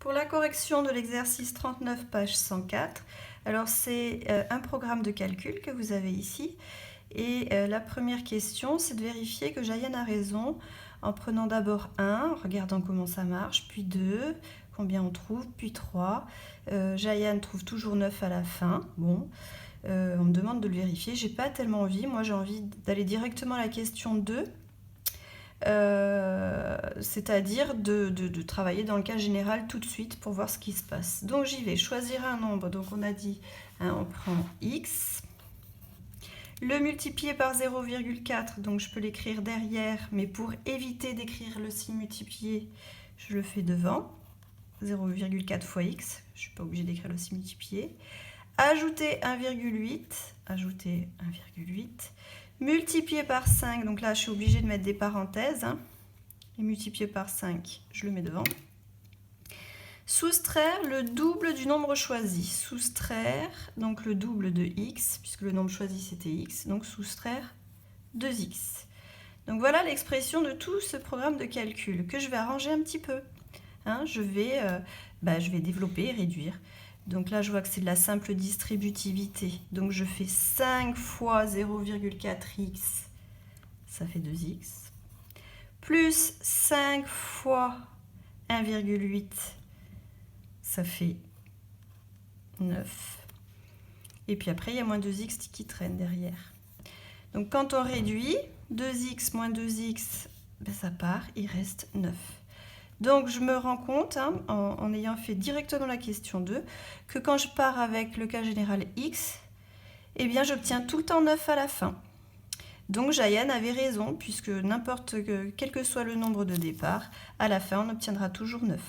Pour la correction de l'exercice 39, page 104, alors c'est un programme de calcul que vous avez ici. Et la première question, c'est de vérifier que Jayen a raison en prenant d'abord 1, en regardant comment ça marche, puis 2, combien on trouve, puis 3. Jayen trouve toujours 9 à la fin. Bon, on me demande de le vérifier. J'ai pas tellement envie. Moi, j'ai envie d'aller directement à la question 2. C'est-à-dire de travailler dans le cas général tout de suite pour voir ce qui se passe. Donc j'y vais, choisir un nombre, donc on a dit, hein, on prend x, le multiplier par 0,4, donc je peux l'écrire derrière, mais pour éviter d'écrire le signe multiplié, je le fais devant, 0,4 fois x, je ne suis pas obligée d'écrire le signe multiplié, ajouter 1,8, ajouter 1,8, multiplier par 5, donc là je suis obligée de mettre des parenthèses, hein, et multiplier par 5, je le mets devant. Soustraire le double du nombre choisi, soustraire donc le double de x, puisque le nombre choisi c'était x, donc soustraire 2x. Donc voilà l'expression de tout ce programme de calcul que je vais arranger un petit peu. Hein, je vais développer et réduire. Donc là, je vois que c'est de la simple distributivité. Donc je fais 5 fois 0,4x, ça fait 2x. Plus 5 fois 1,8, ça fait 9. Et puis après, il y a moins 2x qui traîne derrière. Donc quand on réduit, 2x moins 2x, ben ça part, il reste 9. Donc je me rends compte, hein, en ayant fait directement la question 2, que quand je pars avec le cas général x, eh bien j'obtiens tout le temps 9 à la fin. Donc Jayen avait raison, puisque quel que soit le nombre de départ, à la fin on obtiendra toujours 9.